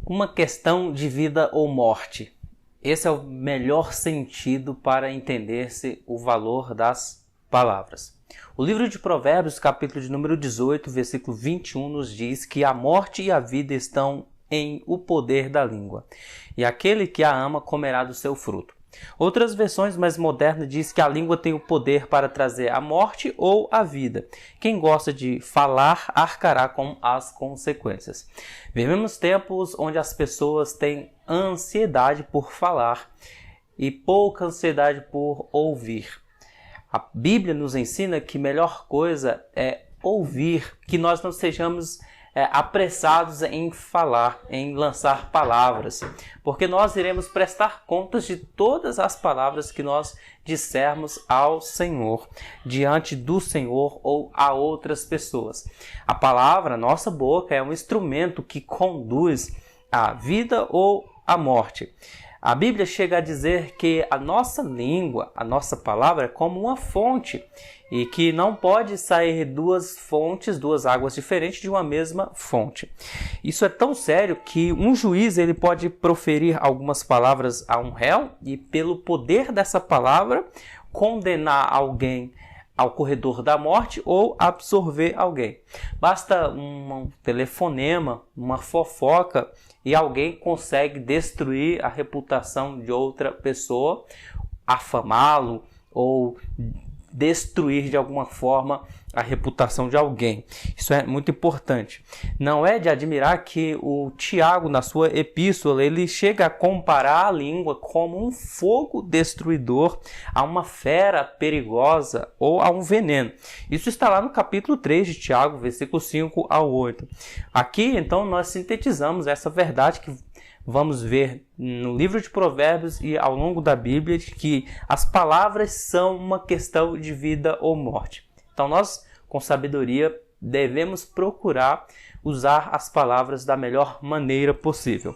Uma questão de vida ou morte. Esse é o melhor sentido para entender-se o valor das palavras. O livro de Provérbios, capítulo de número 18, versículo 21, nos diz que a morte e a vida estão em o poder da língua, e aquele que a ama comerá do seu fruto. Outras versões mais modernas diz que a língua tem o poder para trazer a morte ou a vida. Quem gosta de falar arcará com as consequências. Vivemos tempos onde as pessoas têm ansiedade por falar e pouca ansiedade por ouvir. A Bíblia nos ensina que a melhor coisa é ouvir, que nós não sejamos apressados em falar, em lançar palavras, porque nós iremos prestar contas de todas as palavras que nós dissermos ao Senhor, diante do Senhor ou a outras pessoas. A palavra, nossa boca, é um instrumento que conduz à vida ou à morte. A Bíblia chega a dizer que a nossa língua, a nossa palavra, é como uma fonte e que não pode sair duas águas diferentes de uma mesma fonte. Isso é tão sério que um juiz ele pode proferir algumas palavras a um réu e, pelo poder dessa palavra, condenar alguém ao corredor da morte ou absorver alguém. Basta um telefonema, uma fofoca e alguém consegue destruir a reputação de outra pessoa, afamá-lo ou destruir de alguma forma a reputação de alguém. Isso é muito importante. Não é de admirar que o Tiago, na sua epístola, ele chega a comparar a língua como um fogo destruidor, a uma fera perigosa ou a um veneno. Isso está lá no capítulo 3 de Tiago, versículo 5 ao 8. Aqui, então, nós sintetizamos essa verdade que vamos ver no livro de Provérbios e ao longo da Bíblia, que as palavras são uma questão de vida ou morte. Então nós, com sabedoria, devemos procurar usar as palavras da melhor maneira possível.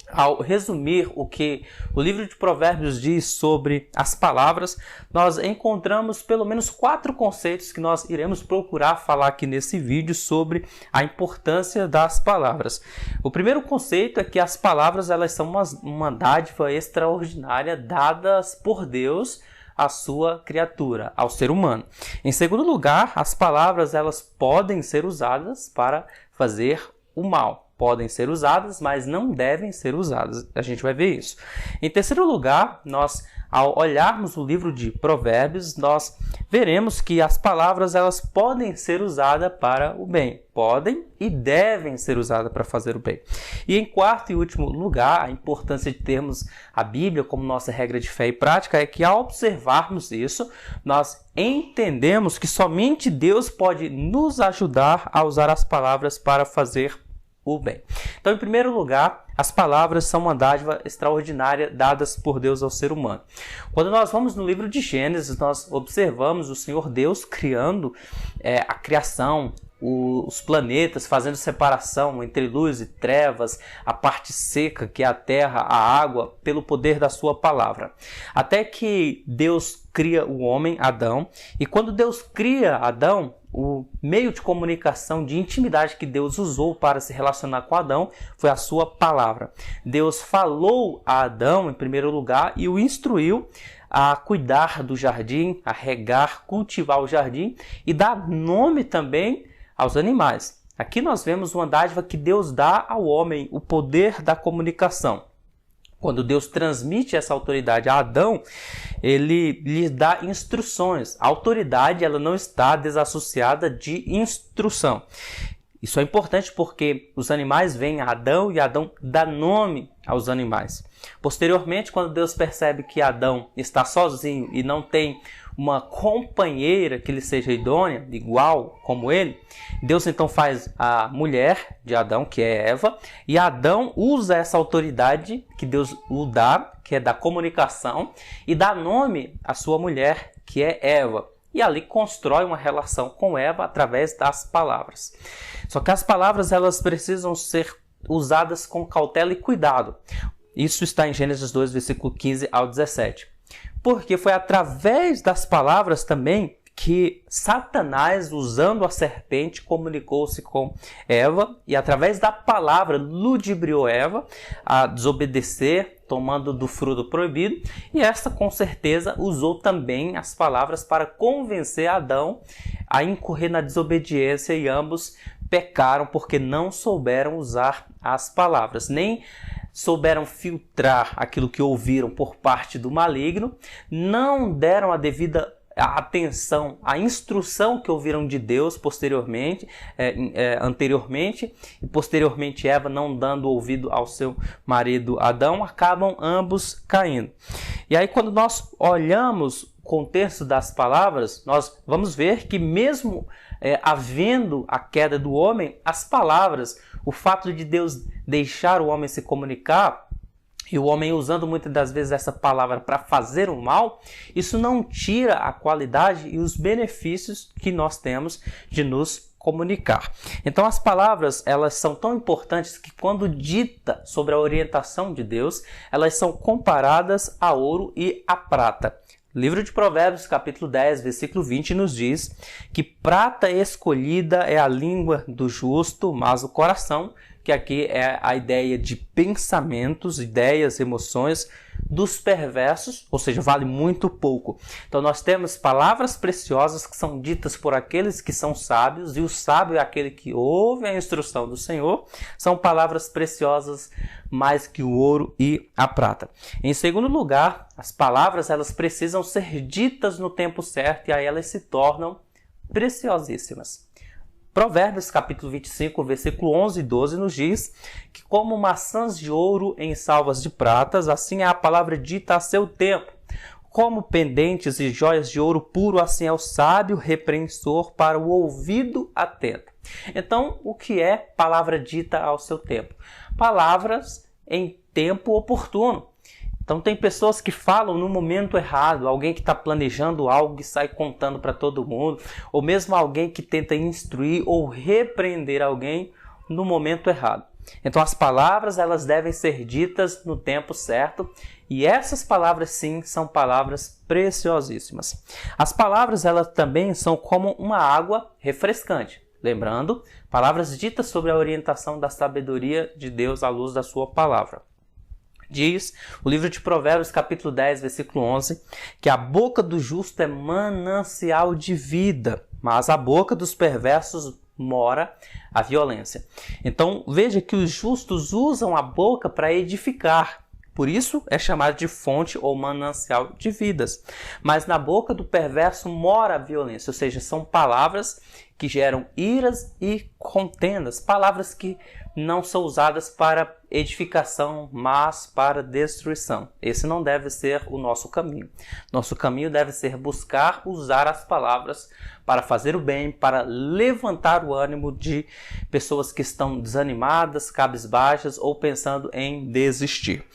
Ao resumir o que o livro de Provérbios diz sobre as palavras, nós encontramos pelo menos 4 conceitos que nós iremos procurar falar aqui nesse vídeo sobre a importância das palavras. O primeiro conceito é que as palavras elas são uma dádiva extraordinária dadas por Deus à sua criatura, ao ser humano. Em segundo lugar, as palavras elas podem ser usadas para fazer o mal. Podem ser usadas, mas não devem ser usadas. A gente vai ver isso. Em terceiro lugar, ao olharmos o livro de Provérbios, nós veremos que as palavras elas podem ser usadas para o bem. Podem e devem ser usadas para fazer o bem. E em quarto e último lugar, a importância de termos a Bíblia como nossa regra de fé e prática é que ao observarmos isso, nós entendemos que somente Deus pode nos ajudar a usar as palavras para fazer o bem. Então, em primeiro lugar, as palavras são uma dádiva extraordinária dadas por Deus ao ser humano. Quando nós vamos no livro de Gênesis, nós observamos o Senhor Deus criando a criação, os planetas, fazendo separação entre luz e trevas, a parte seca, que é a terra, a água, pelo poder da sua palavra. Até que Deus cria o homem, Adão, e quando Deus cria Adão, o meio de comunicação, de intimidade que Deus usou para se relacionar com Adão foi a sua palavra. Deus falou a Adão, em primeiro lugar, e o instruiu a cuidar do jardim, a regar, cultivar o jardim e dar nome também aos animais. Aqui nós vemos uma dádiva que Deus dá ao homem, o poder da comunicação. Quando Deus transmite essa autoridade a Adão, ele lhe dá instruções. A autoridade ela não está desassociada de instrução. Isso é importante porque os animais vêm a Adão e Adão dá nome aos animais. Posteriormente, quando Deus percebe que Adão está sozinho e não tem uma companheira que lhe seja idônea, igual como ele, Deus então faz a mulher de Adão, que é Eva, e Adão usa essa autoridade que Deus o dá, que é da comunicação, e dá nome à sua mulher, que é Eva. E ali constrói uma relação com Eva através das palavras. Só que as palavras elas precisam ser usadas com cautela e cuidado. Isso está em Gênesis 2, versículo 15 ao 17. Porque foi através das palavras também que Satanás, usando a serpente, comunicou-se com Eva e através da palavra ludibriou Eva a desobedecer, tomando do fruto proibido, e esta com certeza usou também as palavras para convencer Adão a incorrer na desobediência, e ambos pecaram porque não souberam usar as palavras, nem souberam filtrar aquilo que ouviram por parte do maligno, não deram a devida atenção à instrução que ouviram de Deus anteriormente, e posteriormente Eva não dando ouvido ao seu marido Adão, acabam ambos caindo. E aí, quando nós olhamos o contexto das palavras, nós vamos ver que mesmo havendo a queda do homem, as palavras, o fato de Deus deixar o homem se comunicar, e o homem usando muitas das vezes essa palavra para fazer o mal, isso não tira a qualidade e os benefícios que nós temos de nos comunicar. Então as palavras, elas são tão importantes que quando dita sobre a orientação de Deus, elas são comparadas a ouro e a prata. Livro de Provérbios, capítulo 10, versículo 20, nos diz que prata escolhida é a língua do justo, mas o coração, que aqui é a ideia de pensamentos, ideias, emoções dos perversos, ou seja, vale muito pouco. Então nós temos palavras preciosas que são ditas por aqueles que são sábios, e o sábio é aquele que ouve a instrução do Senhor. São palavras preciosas mais que o ouro e a prata. Em segundo lugar, as palavras, elas precisam ser ditas no tempo certo, e aí elas se tornam preciosíssimas. Provérbios capítulo 25, versículo 11 e 12 nos diz que como maçãs de ouro em salvas de pratas, assim é a palavra dita a seu tempo. Como pendentes e joias de ouro puro, assim é o sábio repreensor para o ouvido atento. Então, o que é palavra dita ao seu tempo? Palavras em tempo oportuno. Então tem pessoas que falam no momento errado, alguém que está planejando algo e sai contando para todo mundo, ou mesmo alguém que tenta instruir ou repreender alguém no momento errado. Então as palavras, elas devem ser ditas no tempo certo, e essas palavras sim são palavras preciosíssimas. As palavras, elas também são como uma água refrescante. Lembrando, palavras ditas sobre a orientação da sabedoria de Deus à luz da sua palavra. Diz o livro de Provérbios, capítulo 10, versículo 11, que a boca do justo é manancial de vida, mas a boca dos perversos mora a violência. Então, veja que os justos usam a boca para edificar. Por isso é chamado de fonte ou manancial de vidas. Mas na boca do perverso mora a violência, ou seja, são palavras que geram iras e contendas, palavras que não são usadas para edificação, mas para destruição. Esse não deve ser o nosso caminho. Nosso caminho deve ser buscar usar as palavras para fazer o bem, para levantar o ânimo de pessoas que estão desanimadas, cabisbaixas ou pensando em desistir.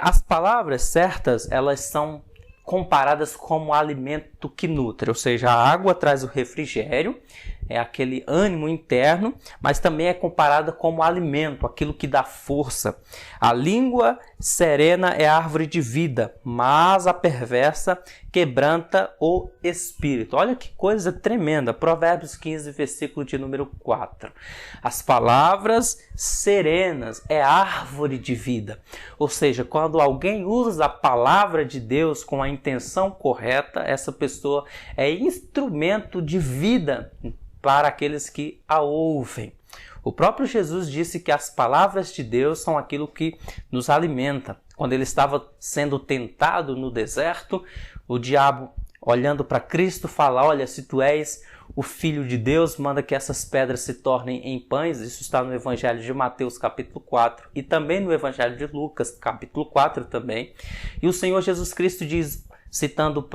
As palavras certas, elas são comparadas como alimento que nutre, ou seja, a água traz o refrigério, é aquele ânimo interno, mas também é comparada como alimento, aquilo que dá força. A língua serena é árvore de vida, mas a perversa quebranta o espírito. Olha que coisa tremenda. Provérbios 15, versículo de número 4. As palavras serenas é árvore de vida. Ou seja, quando alguém usa a palavra de Deus com a intenção correta, essa pessoa é instrumento de vida para aqueles que a ouvem. O próprio Jesus disse que as palavras de Deus são aquilo que nos alimenta. Quando ele estava sendo tentado no deserto, o diabo, olhando para Cristo, fala: olha, se tu és o Filho de Deus, manda que essas pedras se tornem em pães. Isso está no Evangelho de Mateus, capítulo 4, e também no Evangelho de Lucas, capítulo 4 também. E o Senhor Jesus Cristo diz, citando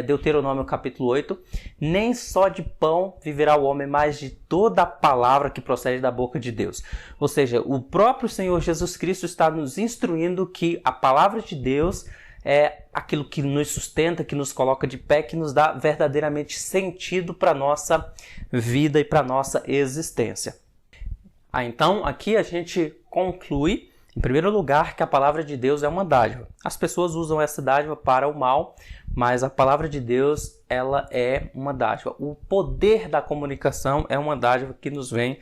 Deuteronômio capítulo 8, nem só de pão viverá o homem, mas de toda a palavra que procede da boca de Deus. Ou seja, o próprio Senhor Jesus Cristo está nos instruindo que a palavra de Deus é aquilo que nos sustenta, que nos coloca de pé, que nos dá verdadeiramente sentido para a nossa vida e para a nossa existência. Então, aqui a gente conclui, em primeiro lugar, que a palavra de Deus é uma dádiva. As pessoas usam essa dádiva para o mal, mas a palavra de Deus ela é uma dádiva. O poder da comunicação é uma dádiva que nos vem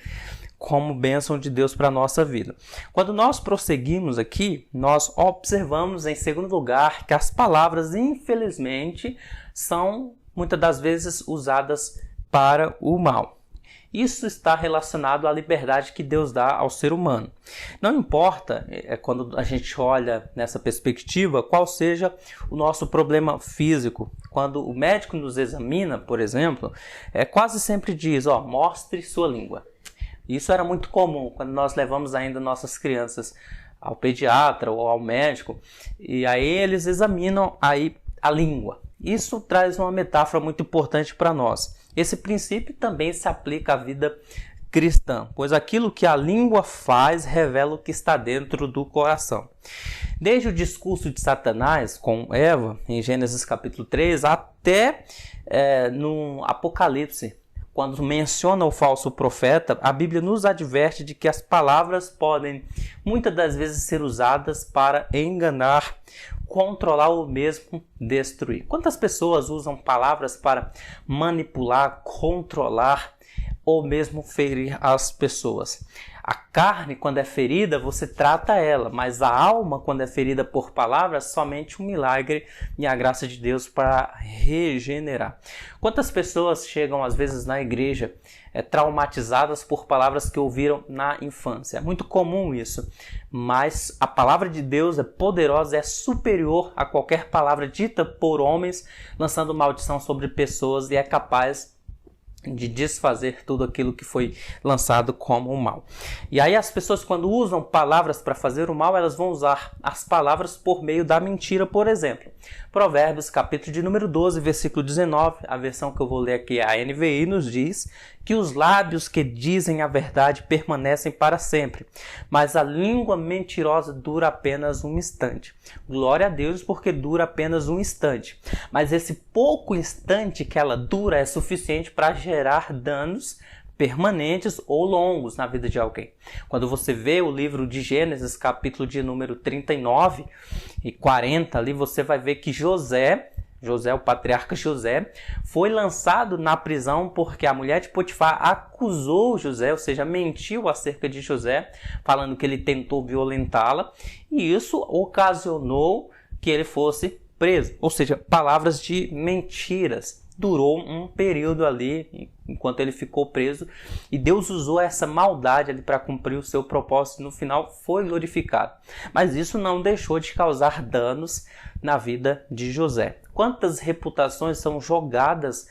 como bênção de Deus para a nossa vida. Quando nós prosseguimos aqui, nós observamos, em segundo lugar, que as palavras, infelizmente, são muitas das vezes usadas para o mal. Isso está relacionado à liberdade que Deus dá ao ser humano. Não importa, quando a gente olha nessa perspectiva, qual seja o nosso problema físico. Quando o médico nos examina, por exemplo, quase sempre diz, mostre sua língua. Isso era muito comum quando nós levamos ainda nossas crianças ao pediatra ou ao médico, e aí eles examinam aí a língua. Isso traz uma metáfora muito importante para nós. Esse princípio também se aplica à vida cristã, pois aquilo que a língua faz revela o que está dentro do coração. Desde o discurso de Satanás com Eva, em Gênesis capítulo 3, até no Apocalipse, quando menciona o falso profeta, a Bíblia nos adverte de que as palavras podem muitas das vezes ser usadas para enganar, controlar ou mesmo destruir. Quantas pessoas usam palavras para manipular, controlar ou mesmo ferir as pessoas? A carne, quando é ferida, você trata ela, mas a alma, quando é ferida por palavras, somente um milagre e a graça de Deus para regenerar. Quantas pessoas chegam às vezes na igreja traumatizadas por palavras que ouviram na infância? É muito comum isso, mas a palavra de Deus é poderosa, é superior a qualquer palavra dita por homens, lançando maldição sobre pessoas, e é capaz de desfazer tudo aquilo que foi lançado como o mal. E aí as pessoas, quando usam palavras para fazer o mal, elas vão usar as palavras por meio da mentira, por exemplo. Provérbios, capítulo de número 12, versículo 19, a versão que eu vou ler aqui, a NVI, nos diz que os lábios que dizem a verdade permanecem para sempre, mas a língua mentirosa dura apenas um instante. Glória a Deus, porque dura apenas um instante. Mas esse pouco instante que ela dura é suficiente para gerar danos permanentes ou longos na vida de alguém. Quando você vê o livro de Gênesis, capítulo de número 39 e 40, ali você vai ver que José, o patriarca José, foi lançado na prisão porque a mulher de Potifar acusou José, ou seja, mentiu acerca de José, falando que ele tentou violentá-la, e isso ocasionou que ele fosse preso. Ou seja, palavras de mentiras. Durou um período ali, enquanto ele ficou preso, e Deus usou essa maldade ali para cumprir o seu propósito, e no final foi glorificado. Mas isso não deixou de causar danos na vida de José. Quantas reputações são jogadas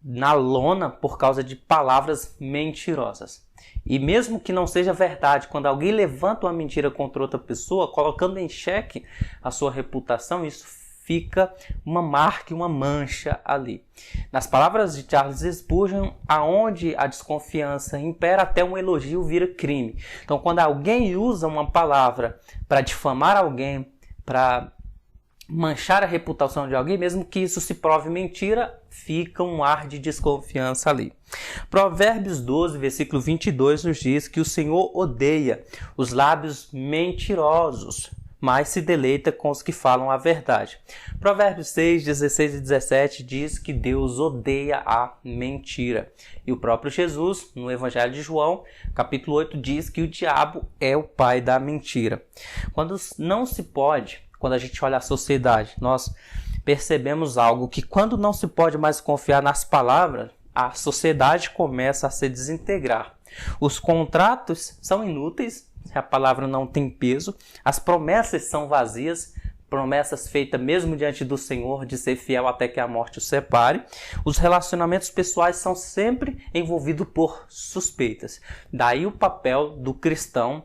na lona por causa de palavras mentirosas? E mesmo que não seja verdade, quando alguém levanta uma mentira contra outra pessoa, colocando em xeque a sua reputação, isso fica uma marca e uma mancha ali. Nas palavras de Charles Spurgeon, aonde a desconfiança impera, até um elogio vira crime. Então, quando alguém usa uma palavra para difamar alguém, para manchar a reputação de alguém, mesmo que isso se prove mentira, fica um ar de desconfiança ali. Provérbios 12, versículo 22 nos diz que o Senhor odeia os lábios mentirosos, mas se deleita com os que falam a verdade. Provérbios 6, 16 e 17 diz que Deus odeia a mentira. E o próprio Jesus, no Evangelho de João, capítulo 8, diz que o diabo é o pai da mentira. Quando a gente olha a sociedade, nós percebemos algo que quando não se pode mais confiar nas palavras, a sociedade começa a se desintegrar. Os contratos são inúteis, a palavra não tem peso, as promessas são vazias, promessas feitas mesmo diante do Senhor de ser fiel até que a morte o separe. Os relacionamentos pessoais são sempre envolvidos por suspeitas. Daí o papel do cristão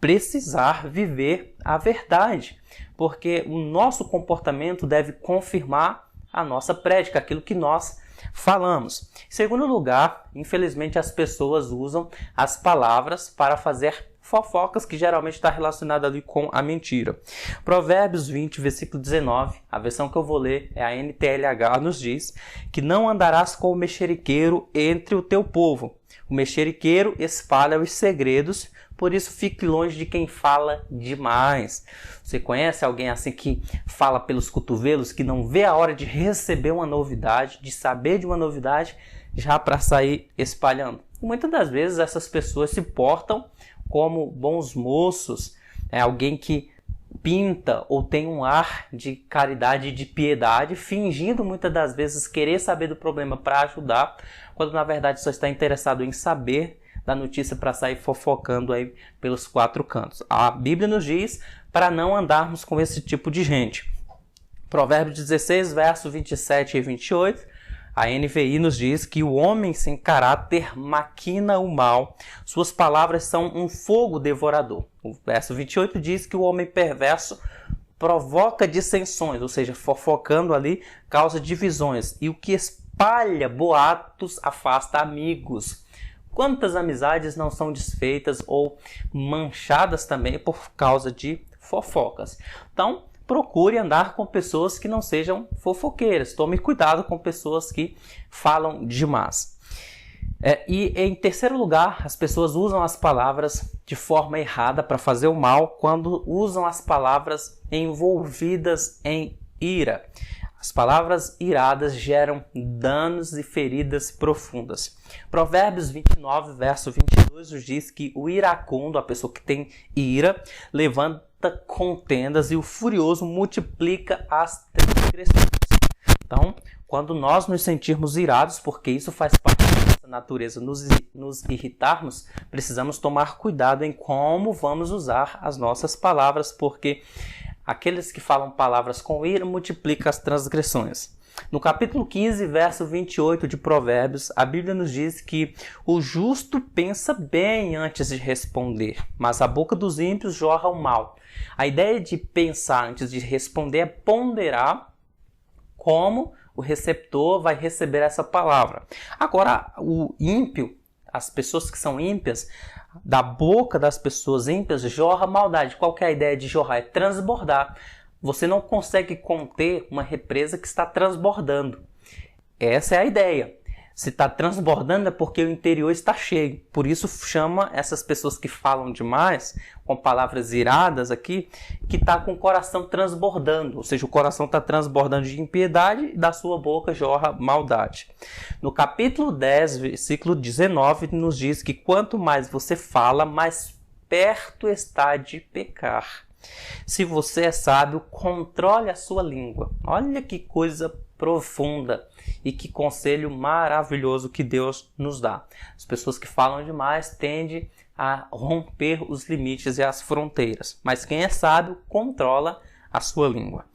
precisar viver a verdade, porque o nosso comportamento deve confirmar a nossa prédica, aquilo que nós falamos. Em segundo lugar, infelizmente as pessoas usam as palavras para fazer fofocas, que geralmente está relacionado ali com a mentira. Provérbios 20, versículo 19, a versão que eu vou ler é a NTLH, nos diz que não andarás com o mexeriqueiro entre o teu povo. O mexeriqueiro espalha os segredos Por isso, fique longe de quem fala demais. Você conhece alguém assim que fala pelos cotovelos, que não vê a hora de receber uma novidade, de saber de uma novidade, já para sair espalhando? Muitas das vezes essas pessoas se portam como bons moços, alguém que pinta ou tem um ar de caridade e de piedade, fingindo muitas das vezes querer saber do problema para ajudar, quando na verdade só está interessado em saber da notícia para sair fofocando aí pelos quatro cantos. A Bíblia nos diz para não andarmos com esse tipo de gente. Provérbios 16, verso 27 e 28, a NVI nos diz que o homem sem caráter maquina o mal, suas palavras são um fogo devorador. O verso 28 diz que o homem perverso provoca dissensões, ou seja, fofocando ali, causa divisões. E o que espalha boatos afasta amigos. Quantas amizades não são desfeitas ou manchadas também por causa de fofocas? Então, procure andar com pessoas que não sejam fofoqueiras. Tome cuidado com pessoas que falam demais. E em terceiro lugar, as pessoas usam as palavras de forma errada para fazer o mal quando usam as palavras envolvidas em ira. As palavras iradas geram danos e feridas profundas. Provérbios 29, verso 22, nos diz que o iracundo, a pessoa que tem ira, levanta contendas e o furioso multiplica as transgressões. Então, quando nós nos sentirmos irados, porque isso faz parte da nossa natureza, nos irritarmos, precisamos tomar cuidado em como vamos usar as nossas palavras, porque aqueles que falam palavras com ira multiplicam as transgressões. No capítulo 15, verso 28 de Provérbios, a Bíblia nos diz que o justo pensa bem antes de responder, mas a boca dos ímpios jorra o mal. A ideia de pensar antes de responder é ponderar como o receptor vai receber essa palavra. Agora, o ímpio, as pessoas que são ímpias, da boca das pessoas ímpias jorra maldade. Qual que é a ideia de jorrar? É transbordar. Você não consegue conter uma represa que está transbordando. Essa é a ideia. Se está transbordando é porque o interior está cheio. Por isso chama essas pessoas que falam demais, com palavras iradas aqui, que está com o coração transbordando. Ou seja, o coração está transbordando de impiedade e da sua boca jorra maldade. No capítulo 10, versículo 19, nos diz que quanto mais você fala, mais perto está de pecar. Se você é sábio, controle a sua língua. Olha que coisa profunda e que conselho maravilhoso que Deus nos dá. As pessoas que falam demais tendem a romper os limites e as fronteiras. Mas quem é sábio, controla a sua língua.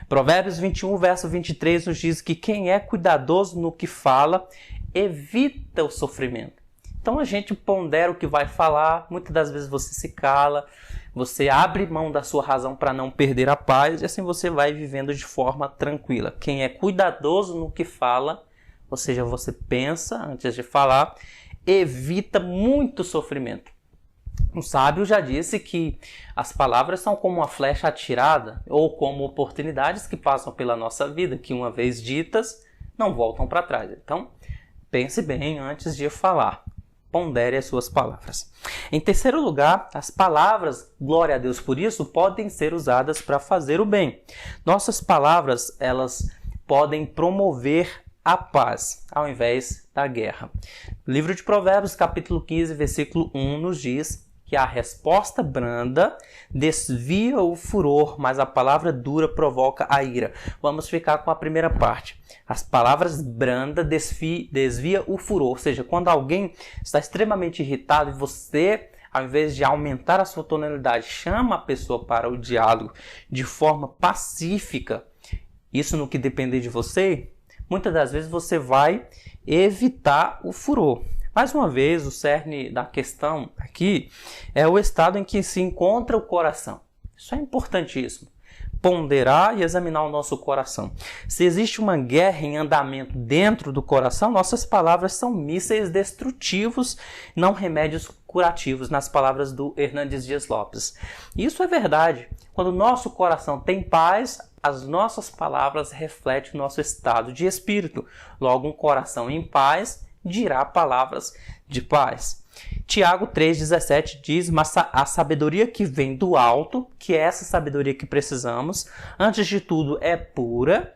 Provérbios 21, verso 23 nos diz que quem é cuidadoso no que fala, evita o sofrimento. Então a gente pondera o que vai falar, muitas das vezes você se cala, você abre mão da sua razão para não perder a paz e assim você vai vivendo de forma tranquila. Quem é cuidadoso no que fala, ou seja, você pensa antes de falar, evita muito sofrimento. Um sábio já disse que as palavras são como uma flecha atirada ou como oportunidades que passam pela nossa vida, que uma vez ditas, não voltam para trás. Então, pense bem antes de falar. Pondere as suas palavras. Em terceiro lugar, as palavras, glória a Deus por isso, podem ser usadas para fazer o bem. Nossas palavras, elas podem promover a paz, ao invés da guerra. O livro de Provérbios, capítulo 15, versículo 1, nos diz que a resposta branda desvia o furor, mas a palavra dura provoca a ira. Vamos ficar com a primeira parte. As palavras brandas desvia o furor, ou seja, quando alguém está extremamente irritado e você, ao invés de aumentar a sua tonalidade, chama a pessoa para o diálogo de forma pacífica, isso no que depender de você, muitas das vezes você vai evitar o furor. Mais uma vez, o cerne da questão aqui é o estado em que se encontra o coração. Isso é importantíssimo. Ponderar e examinar o nosso coração. Se existe uma guerra em andamento dentro do coração, nossas palavras são mísseis destrutivos, não remédios curativos, nas palavras do Hernandes Dias Lopes. Isso é verdade. Quando o nosso coração tem paz, as nossas palavras refletem o nosso estado de espírito. Logo, um coração em paz dirá palavras de paz. Tiago 3,17 diz: mas a sabedoria que vem do alto, que é essa sabedoria que precisamos, antes de tudo é pura,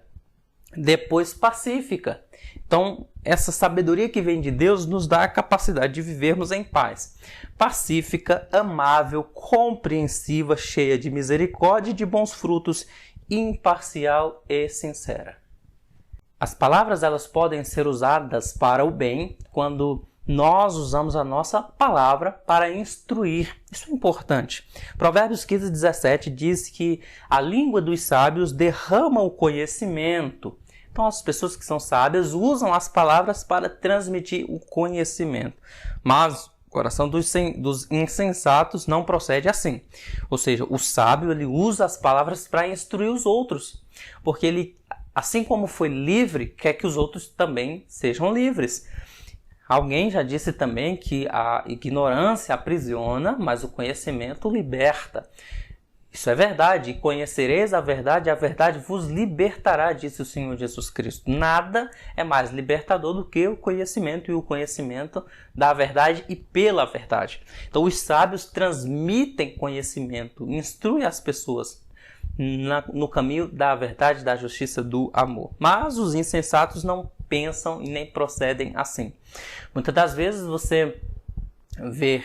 depois pacífica. Então, essa sabedoria que vem de Deus nos dá a capacidade de vivermos em paz. Pacífica, amável, compreensiva, cheia de misericórdia e de bons frutos, imparcial e sincera. As palavras elas podem ser usadas para o bem quando nós usamos a nossa palavra para instruir. Isso é importante. Provérbios 15:17 diz que a língua dos sábios derrama o conhecimento. Então, as pessoas que são sábias usam as palavras para transmitir o conhecimento. Mas o coração dos insensatos não procede assim. Ou seja, o sábio ele usa as palavras para instruir os outros. Porque ele, assim como foi livre, quer que os outros também sejam livres. Alguém já disse também que a ignorância aprisiona, mas o conhecimento liberta. Isso é verdade. Conhecereis a verdade vos libertará, disse o Senhor Jesus Cristo. Nada é mais libertador do que o conhecimento, e o conhecimento da verdade e pela verdade. Então, os sábios transmitem conhecimento, instruem as pessoas no caminho da verdade, da justiça, do amor. Mas os insensatos não pensam e nem procedem assim. Muitas das vezes você vê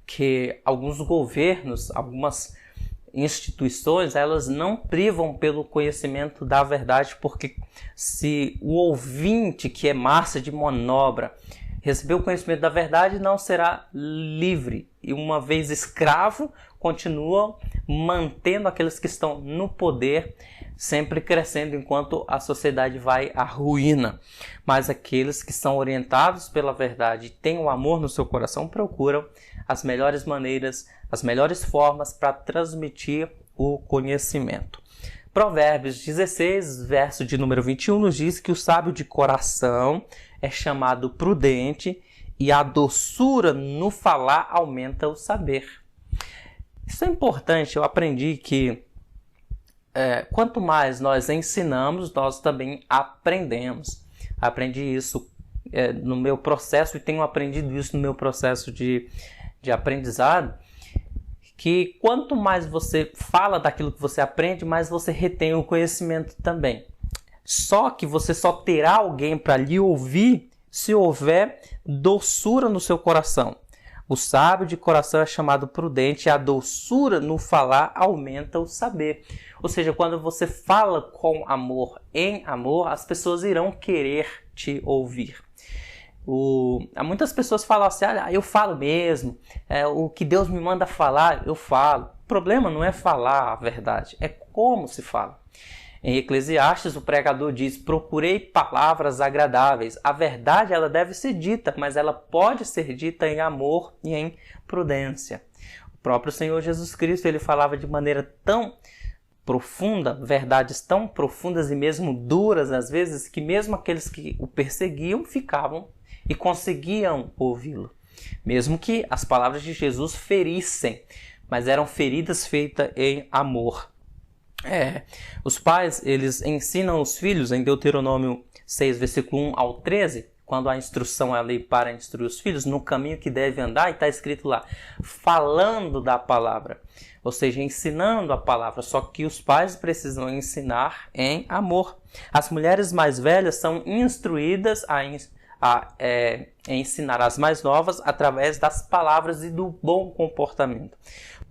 que alguns governos, algumas instituições, elas não privam pelo conhecimento da verdade, porque se o ouvinte, que é massa de manobra, receber o conhecimento da verdade, não será livre. E uma vez escravo, continua mantendo aqueles que estão no poder, sempre crescendo enquanto a sociedade vai à ruína. Mas aqueles que são orientados pela verdade e têm o amor no seu coração, procuram as melhores maneiras, as melhores formas para transmitir o conhecimento. Provérbios 16, verso de número 21, nos diz que o sábio de coração é chamado prudente e a doçura no falar aumenta o saber. Isso é importante. Eu aprendi que quanto mais nós ensinamos, nós também aprendemos. Aprendi isso no meu processo e tenho aprendido isso no meu processo de aprendizado, que quanto mais você fala daquilo que você aprende, mais você retém o conhecimento também. Só que você só terá alguém para lhe ouvir se houver doçura no seu coração. O sábio de coração é chamado prudente e a doçura no falar aumenta o saber. Ou seja, quando você fala com amor, em amor, as pessoas irão querer te ouvir. Muitas pessoas falam assim: eu falo mesmo, o que Deus me manda falar, eu falo. O problema não é falar a verdade, é como se fala. Em Eclesiastes, o pregador diz: procurei palavras agradáveis. A verdade ela deve ser dita, mas ela pode ser dita em amor e em prudência. O próprio Senhor Jesus Cristo ele falava de maneira tão profunda, verdades tão profundas e mesmo duras às vezes, que mesmo aqueles que o perseguiam ficavam e conseguiam ouvi-lo. Mesmo que as palavras de Jesus ferissem, mas eram feridas feitas em amor. Os pais, eles ensinam os filhos em Deuteronômio 6, versículo 1 ao 13, quando a instrução é ali para instruir os filhos no caminho que deve andar, e está escrito lá, falando da palavra, ou seja, ensinando a palavra, só que os pais precisam ensinar em amor. As mulheres mais velhas são instruídas a ensinar as mais novas através das palavras e do bom comportamento.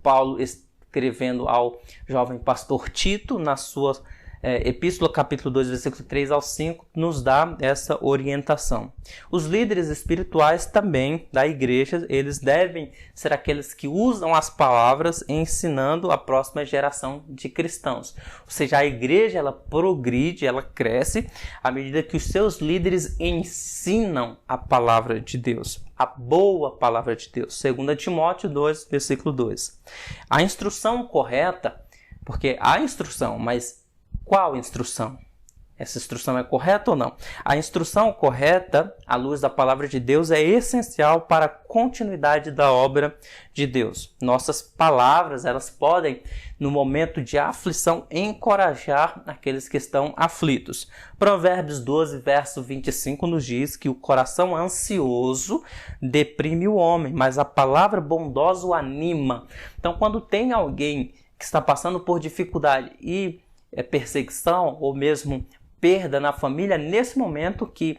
Paulo, escrevendo ao jovem pastor Tito, na sua Epístola, capítulo 2, versículo 3 ao 5, nos dá essa orientação. Os líderes espirituais também da igreja, eles devem ser aqueles que usam as palavras ensinando a próxima geração de cristãos. Ou seja, a igreja ela progride, ela cresce à medida que os seus líderes ensinam a palavra de Deus, a boa palavra de Deus. 2 Timóteo 2, versículo 2. A instrução correta, porque há instrução, mas qual instrução? essa instrução é correta ou não? A instrução correta, à luz da palavra de Deus, é essencial para a continuidade da obra de Deus. Nossas palavras, elas podem, no momento de aflição, encorajar aqueles que estão aflitos. Provérbios 12, verso 25 nos diz que o coração ansioso deprime o homem, mas a palavra bondosa o anima. Então, quando tem alguém que está passando por dificuldade e perseguição ou mesmo perda na família, nesse momento que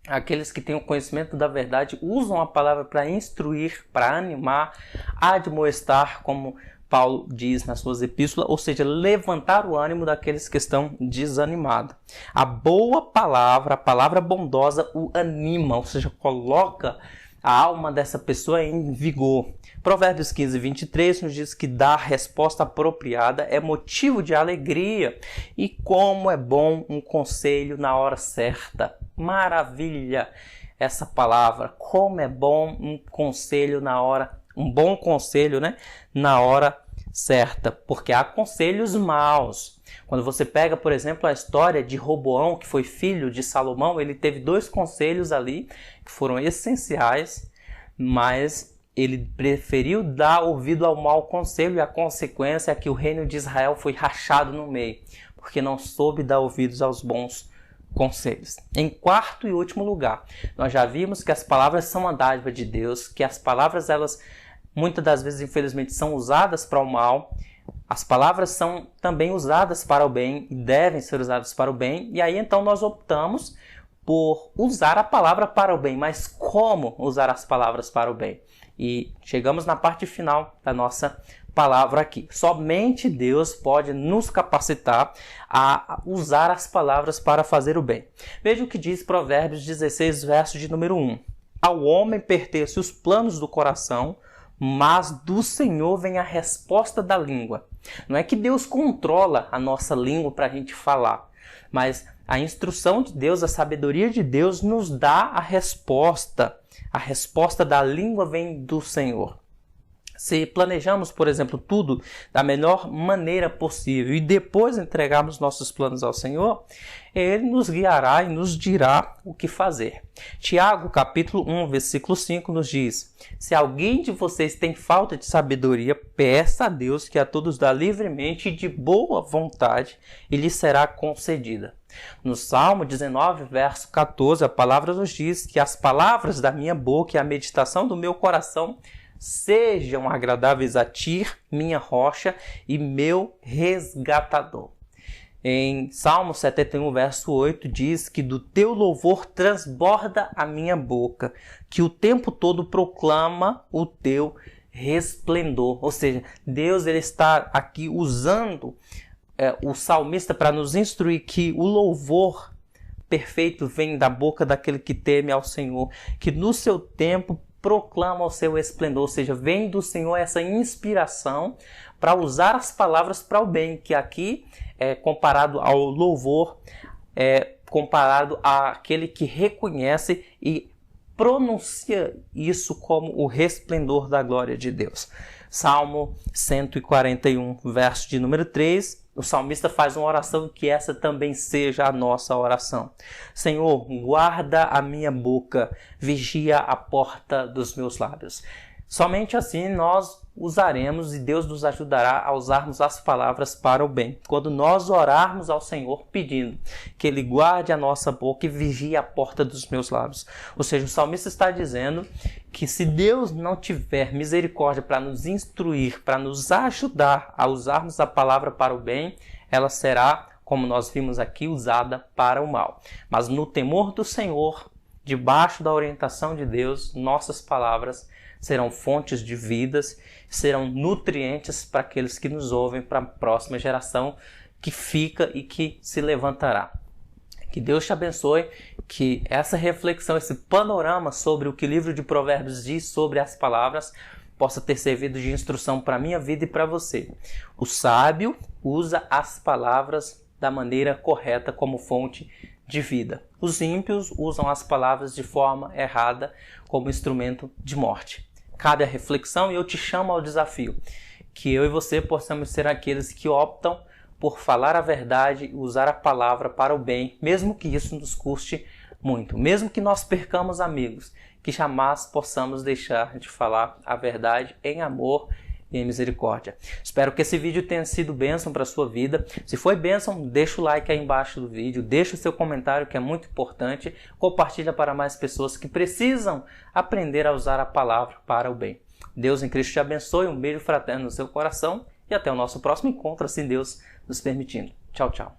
aqueles que têm o conhecimento da verdade usam a palavra para instruir, para animar, admoestar, como Paulo diz nas suas epístolas, ou seja, levantar o ânimo daqueles que estão desanimados. A boa palavra, a palavra bondosa o anima, ou seja, coloca a alma dessa pessoa em vigor. Provérbios 15, 23 nos diz que dar resposta apropriada é motivo de alegria. E como é bom um conselho na hora certa. Maravilha essa palavra. Como é bom um conselho na hora, um bom conselho, na hora certa. Porque há conselhos maus. Quando você pega, por exemplo, a história de Roboão, que foi filho de Salomão, ele teve 2 conselhos ali que foram essenciais, mas ele preferiu dar ouvido ao mau conselho, e a consequência é que o reino de Israel foi rachado no meio, porque não soube dar ouvidos aos bons conselhos. Em quarto e último lugar, nós já vimos que as palavras são uma dádiva de Deus, que as palavras, elas muitas das vezes, infelizmente, são usadas para o mal. As palavras são também usadas para o bem e devem ser usadas para o bem. E aí então nós optamos por usar a palavra para o bem. Mas como usar as palavras para o bem? E chegamos na parte final da nossa palavra aqui. Somente Deus pode nos capacitar a usar as palavras para fazer o bem. Veja o que diz Provérbios 16, verso de número 1. Ao homem pertence os planos do coração, mas do Senhor vem a resposta da língua. Não é que Deus controla a nossa língua para a gente falar, mas a instrução de Deus, a sabedoria de Deus nos dá a resposta. A resposta da língua vem do Senhor. Se planejamos, por exemplo, tudo da melhor maneira possível e depois entregarmos nossos planos ao Senhor, Ele nos guiará e nos dirá o que fazer. Tiago, capítulo 1, versículo 5 nos diz: se alguém de vocês tem falta de sabedoria, peça a Deus, que a todos dá livremente e de boa vontade, e lhe será concedida. No Salmo 19, verso 14, a palavra nos diz que as palavras da minha boca e a meditação do meu coração sejam agradáveis a ti, minha rocha e meu resgatador. Em Salmo 71, verso 8, diz que do teu louvor transborda a minha boca, que o tempo todo proclama o teu resplendor. Ou seja, Deus ele está aqui usando o salmista para nos instruir que o louvor perfeito vem da boca daquele que teme ao Senhor, que no seu tempo proclama o seu esplendor, ou seja, vem do Senhor essa inspiração para usar as palavras para o bem, que aqui é comparado ao louvor, é comparado àquele que reconhece e pronuncia isso como o resplendor da glória de Deus. Salmo 141, verso de número 3, o salmista faz uma oração que essa também seja a nossa oração. Senhor, guarda a minha boca, vigia a porta dos meus lábios. Somente assim nós usaremos e Deus nos ajudará a usarmos as palavras para o bem. Quando nós orarmos ao Senhor pedindo que Ele guarde a nossa boca e vigie a porta dos meus lábios. Ou seja, o salmista está dizendo que se Deus não tiver misericórdia para nos instruir, para nos ajudar a usarmos a palavra para o bem, ela será, como nós vimos aqui, usada para o mal. Mas no temor do Senhor, debaixo da orientação de Deus, nossas palavras serão fontes de vidas, serão nutrientes para aqueles que nos ouvem, para a próxima geração que fica e que se levantará. Que Deus te abençoe, que essa reflexão, esse panorama sobre o que o livro de Provérbios diz sobre as palavras, possa ter servido de instrução para a minha vida e para você. O sábio usa as palavras da maneira correta como fonte de vida. Os ímpios usam as palavras de forma errada como instrumento de morte. Cabe a reflexão e eu te chamo ao desafio, que eu e você possamos ser aqueles que optam por falar a verdade e usar a palavra para o bem, mesmo que isso nos custe muito, mesmo que nós percamos amigos, que jamais possamos deixar de falar a verdade em amor e em misericórdia. Espero que esse vídeo tenha sido bênção para a sua vida. Se foi bênção, deixa o like aí embaixo do vídeo, deixa o seu comentário que é muito importante, compartilha para mais pessoas que precisam aprender a usar a palavra para o bem. Deus em Cristo te abençoe, um beijo fraterno no seu coração e até o nosso próximo encontro, assim Deus nos permitindo. Tchau, tchau.